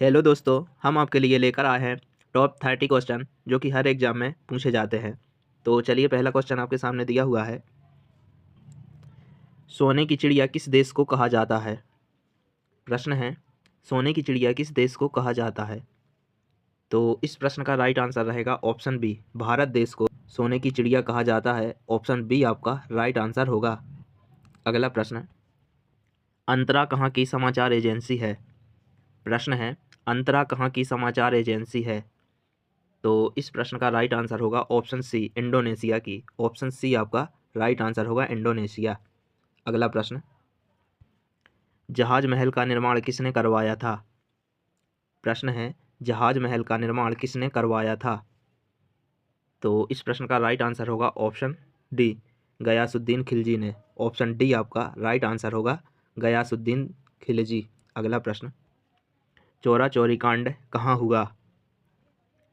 Hello दोस्तों, हम आपके लिए लेकर आए हैं टॉप 30 क्वेश्चन जो कि हर एग्जाम में पूछे जाते हैं। तो चलिए, पहला क्वेश्चन आपके सामने दिया हुआ है। सोने की चिड़िया किस देश को कहा जाता है? प्रश्न है, सोने की चिड़िया किस देश को कहा जाता है? तो इस प्रश्न का राइट आंसर रहेगा ऑप्शन बी, भारत देश को सोने की चिड़िया कहा जाता है। ऑप्शन बी आपका राइट आंसर होगा। अगला प्रश्न, अंतरा कहाँ की समाचार एजेंसी है? प्रश्न है, अंतरा कहाँ की समाचार एजेंसी है? तो इस प्रश्न का राइट आंसर होगा ऑप्शन सी, इंडोनेशिया की। ऑप्शन सी आपका राइट आंसर होगा, इंडोनेशिया। अगला प्रश्न, जहाज महल का निर्माण किसने करवाया था? प्रश्न है, जहाज महल का निर्माण किसने करवाया था? तो इस प्रश्न का राइट आंसर होगा ऑप्शन डी, गयासुद्दीन खिलजी ने। ऑप्शन डी आपका राइट आंसर होगा, गयासुद्दीन खिलजी। अगला प्रश्न, चोरा चोरी कांड कहाँ हुआ?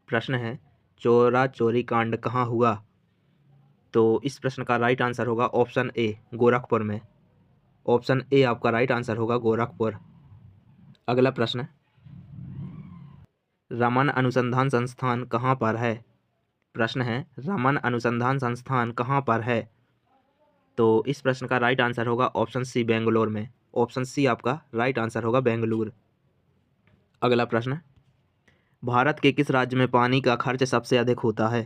प्रश्न है, चोरा चोरी कांड कहाँ हुआ? तो इस प्रश्न का राइट आंसर होगा ऑप्शन ए, गोरखपुर में। ऑप्शन ए आपका राइट आंसर होगा, गोरखपुर। अगला प्रश्न, रमन अनुसंधान संस्थान कहाँ पर है? प्रश्न है, रमन अनुसंधान संस्थान कहाँ पर है? तो इस प्रश्न का राइट आंसर होगा ऑप्शन सी, बेंगलोर में। ऑप्शन सी आपका राइट आंसर होगा, बेंगलुरु। अगला प्रश्न, भारत के किस राज्य में पानी का खर्च सबसे अधिक होता है?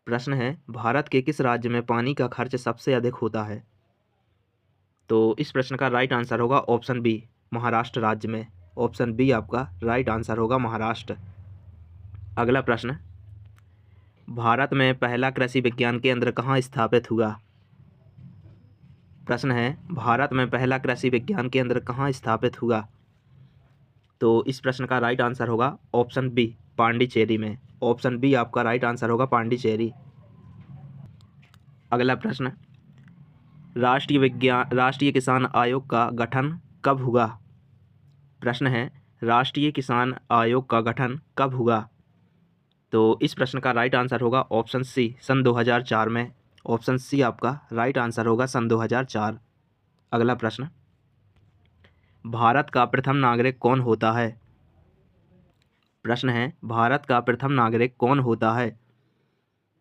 प्रश्न है, भारत के किस राज्य में पानी का खर्च सबसे अधिक होता है? तो इस प्रश्न का राइट आंसर होगा ऑप्शन बी, महाराष्ट्र राज्य में। ऑप्शन बी आपका राइट आंसर होगा, महाराष्ट्र। अगला प्रश्न, भारत में पहला कृषि विज्ञान केंद्र कहाँ स्थापित हुआ? प्रश्न है, भारत में पहला कृषि विज्ञान केंद्र कहाँ स्थापित हुआ? तो इस प्रश्न का राइट आंसर होगा ऑप्शन बी, पांडिचेरी में। ऑप्शन बी आपका राइट आंसर होगा, पांडिचेरी। अगला प्रश्न, राष्ट्रीय किसान आयोग का गठन कब हुआ? प्रश्न है, राष्ट्रीय किसान आयोग का गठन कब हुआ? तो इस प्रश्न का राइट आंसर होगा ऑप्शन सी, सन 2004 में। ऑप्शन सी आपका राइट आंसर होगा, सन 2004। अगला प्रश्न, भारत का प्रथम नागरिक कौन होता है? प्रश्न है, भारत का प्रथम नागरिक कौन होता है?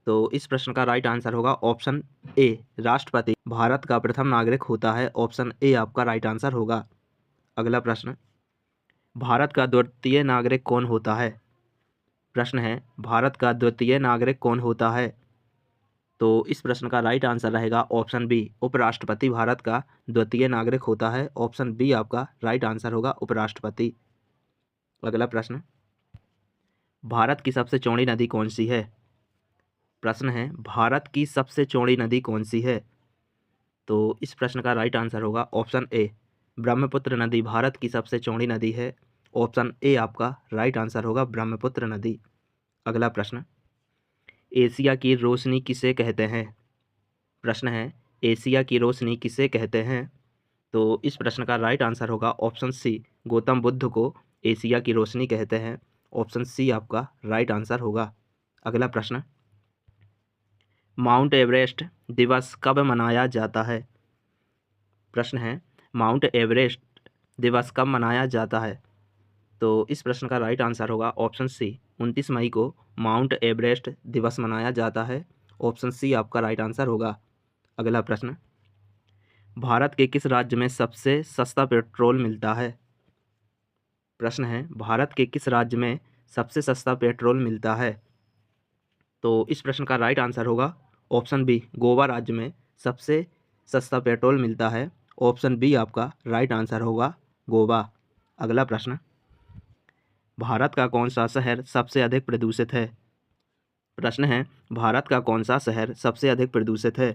तो इस प्रश्न का राइट आंसर होगा ऑप्शन ए, राष्ट्रपति भारत का प्रथम नागरिक होता है। ऑप्शन ए आपका राइट आंसर होगा। अगला प्रश्न, भारत का द्वितीय नागरिक कौन होता है? प्रश्न है, भारत का द्वितीय नागरिक कौन होता है? तो इस प्रश्न का राइट आंसर रहेगा ऑप्शन बी, उपराष्ट्रपति भारत का द्वितीय नागरिक होता है। ऑप्शन बी आपका राइट आंसर होगा, उपराष्ट्रपति। अगला प्रश्न, भारत की सबसे चौड़ी नदी कौन सी है? प्रश्न है, भारत की सबसे चौड़ी नदी कौन सी है? तो इस प्रश्न का राइट आंसर होगा ऑप्शन ए, ब्रह्मपुत्र नदी भारत की सबसे चौड़ी नदी है। ऑप्शन ए आपका राइट आंसर होगा, ब्रह्मपुत्र नदी। अगला प्रश्न, एशिया की रोशनी किसे कहते हैं? प्रश्न है, एशिया की रोशनी किसे कहते हैं? तो इस प्रश्न का राइट आंसर होगा ऑप्शन सी, गौतम बुद्ध को एशिया की रोशनी कहते हैं। ऑप्शन सी आपका राइट आंसर होगा। अगला प्रश्न, माउंट एवरेस्ट दिवस कब मनाया जाता है? प्रश्न है, माउंट एवरेस्ट दिवस कब मनाया जाता है? तो इस प्रश्न का राइट आंसर होगा ऑप्शन सी, 29 मई को माउंट एवरेस्ट दिवस मनाया जाता है। ऑप्शन सी आपका राइट आंसर होगा। अगला प्रश्न, भारत के किस राज्य में सबसे सस्ता पेट्रोल मिलता है? प्रश्न है, भारत के किस राज्य में सबसे सस्ता पेट्रोल मिलता है? तो इस प्रश्न का राइट आंसर होगा ऑप्शन बी, गोवा राज्य में सबसे सस्ता पेट्रोल मिलता है। ऑप्शन बी आपका राइट आंसर होगा, गोवा। अगला प्रश्न, भारत का कौन सा शहर सबसे अधिक प्रदूषित है? प्रश्न है, भारत का कौन सा शहर सबसे अधिक प्रदूषित है?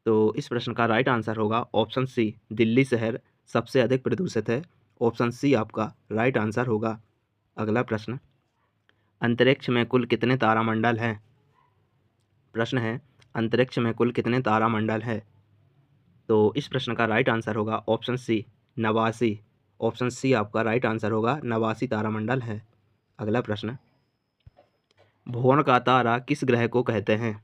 तो इस प्रश्न का राइट आंसर होगा ऑप्शन सी, दिल्ली शहर सबसे अधिक प्रदूषित है। ऑप्शन सी आपका राइट आंसर होगा। अगला प्रश्न, अंतरिक्ष में कुल कितने तारामंडल हैं? प्रश्न है, अंतरिक्ष में कुल कितने तारामंडल हैं? तो इस प्रश्न का राइट आंसर होगा ऑप्शन सी, 89। ऑप्शन सी आपका राइट आंसर होगा, 89 तारामंडल है। अगला प्रश्न, भ्रूण का तारा किस ग्रह को कहते हैं?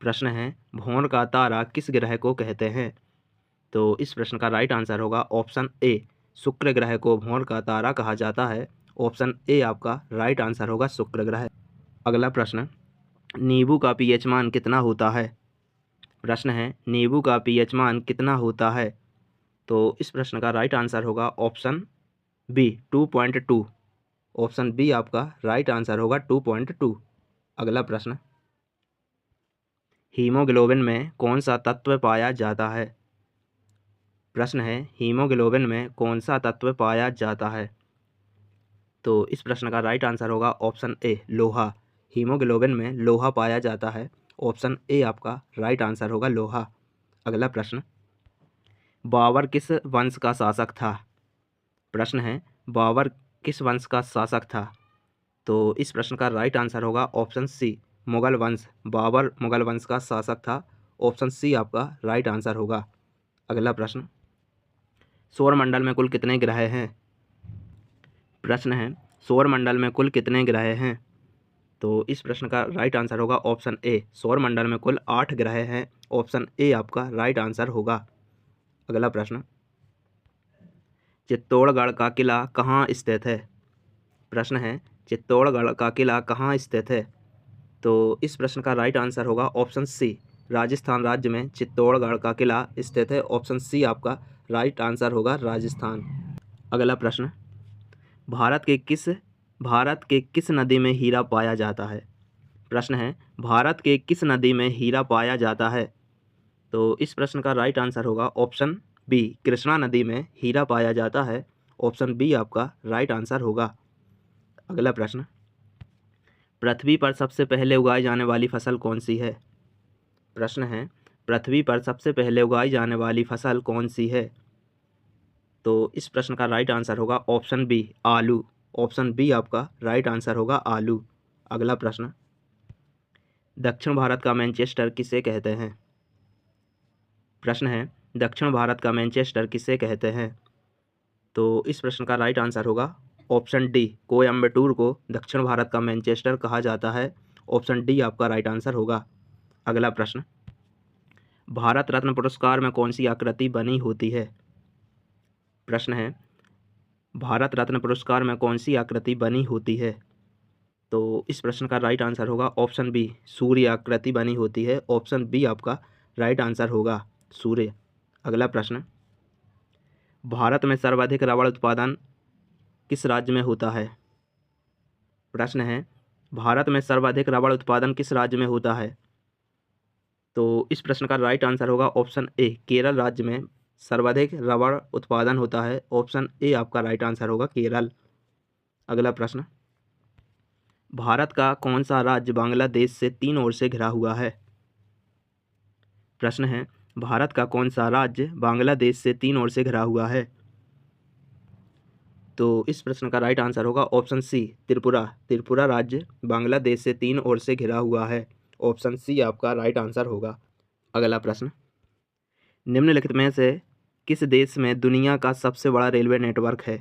प्रश्न है, भ्रूण का तारा किस ग्रह को कहते हैं? तो इस प्रश्न का राइट आंसर होगा ऑप्शन ए, शुक्र ग्रह को भोर का तारा कहा जाता है? ऑप्शन ए आपका राइट आंसर होगा शुक्र ग्रह। अगला प्रश्न, नींबू का पीएच मान कितना होता है? प्रश्न है, नींबू का पीएच मान कितना होता है? तो इस प्रश्न का राइट आंसर होगा ऑप्शन बी 2.2। ऑप्शन बी आपका राइट आंसर होगा 2.2। अगला प्रश्न, हीमोग्लोबिन में कौन सा तत्व पाया जाता है? प्रश्न है, हीमोग्लोबिन में कौन सा तत्व पाया जाता है? तो इस प्रश्न का राइट आंसर होगा ऑप्शन ए लोहा। हीमोग्लोबिन में लोहा पाया जाता है। ऑप्शन ए आपका राइट आंसर होगा लोहा। अगला प्रश्न, बाबर किस वंश का शासक था? प्रश्न है, बाबर किस वंश का शासक था? तो इस प्रश्न का राइट आंसर होगा ऑप्शन सी मुगल वंश। बाबर मुगल वंश का शासक था। ऑप्शन सी आपका राइट आंसर होगा। अगला प्रश्न, सौरमंडल में कुल कितने ग्रह हैं? प्रश्न है, सौरमंडल में कुल कितने ग्रह हैं? तो इस प्रश्न का राइट आंसर होगा ऑप्शन ए सौरमंडल में कुल 8 ग्रह हैं। ऑप्शन ए आपका राइट आंसर होगा। अगला प्रश्न, चित्तौड़गढ़ का किला कहाँ स्थित है? प्रश्न है, चित्तौड़गढ़ का किला कहाँ स्थित है? तो इस प्रश्न का राइट आंसर होगा ऑप्शन सी राजस्थान राज्य में चित्तौड़गढ़ का किला स्थित है। ऑप्शन सी आपका राइट आंसर होगा राजस्थान। अगला प्रश्न, भारत के किस नदी में हीरा पाया जाता है? प्रश्न है, भारत के किस नदी में हीरा पाया जाता है? तो इस प्रश्न का राइट आंसर होगा ऑप्शन बी कृष्णा नदी में हीरा पाया जाता है। ऑप्शन बी आपका राइट आंसर होगा। अगला प्रश्न, पृथ्वी पर सबसे पहले उगाई जाने वाली फसल कौन सी है? प्रश्न है, पृथ्वी पर सबसे पहले उगाई जाने वाली फसल कौन सी है? तो इस प्रश्न का राइट आंसर होगा ऑप्शन बी आलू। ऑप्शन बी आपका राइट आंसर होगा आलू। अगला प्रश्न, दक्षिण भारत का मैनचेस्टर किसे कहते हैं? प्रश्न है, दक्षिण भारत का मैनचेस्टर किसे कहते हैं? तो इस प्रश्न का राइट आंसर होगा ऑप्शन डी कोयम्बटूर को दक्षिण भारत का मैनचेस्टर कहा जाता है। ऑप्शन डी आपका राइट आंसर होगा। अगला प्रश्न, भारत रत्न पुरस्कार में कौन सी आकृति बनी होती है? प्रश्न है, भारत रत्न पुरस्कार में कौन सी आकृति बनी होती है? तो इस प्रश्न का राइट आंसर होगा ऑप्शन बी सूर्य आकृति बनी होती है। ऑप्शन बी आपका राइट आंसर होगा सूर्य। अगला प्रश्न, भारत में सर्वाधिक रबड़ उत्पादन किस राज्य में होता है? प्रश्न है, भारत में सर्वाधिक रबड़ उत्पादन किस राज्य में होता है? तो इस प्रश्न का राइट आंसर होगा ऑप्शन ए केरल राज्य में सर्वाधिक रबड़ उत्पादन होता है। ऑप्शन ए आपका राइट आंसर होगा केरल। अगला प्रश्न, भारत का कौन सा राज्य बांग्लादेश से 3 ओर से घिरा हुआ है? प्रश्न है, भारत का कौन सा राज्य बांग्लादेश से 3 ओर से घिरा हुआ है? तो इस प्रश्न का राइट आंसर होगा ऑप्शन सी त्रिपुरा। त्रिपुरा राज्य बांग्लादेश से 3 ओर से घिरा हुआ है। ऑप्शन सी आपका राइट आंसर होगा। अगला प्रश्न, निम्नलिखित में से किस देश में दुनिया का सबसे बड़ा रेलवे नेटवर्क है?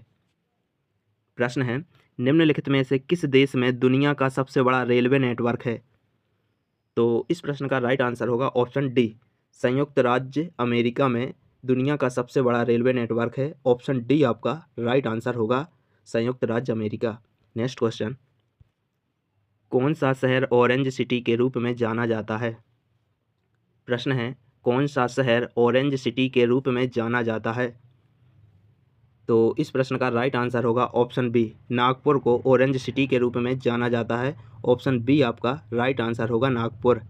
प्रश्न है, निम्नलिखित में से किस देश में दुनिया का सबसे बड़ा रेलवे नेटवर्क है? तो इस प्रश्न का राइट आंसर होगा ऑप्शन डी संयुक्त राज्य अमेरिका में दुनिया का सबसे बड़ा रेलवे नेटवर्क है। ऑप्शन डी आपका राइट आंसर होगा संयुक्त राज्य अमेरिका। नेक्स्ट क्वेश्चन, कौन सा शहर ऑरेंज सिटी के रूप में जाना जाता है? प्रश्न है, कौन सा शहर ऑरेंज सिटी के रूप में जाना जाता है? तो इस प्रश्न का राइट आंसर होगा ऑप्शन बी नागपुर को ऑरेंज सिटी के रूप में जाना जाता है। ऑप्शन बी आपका राइट आंसर होगा नागपुर।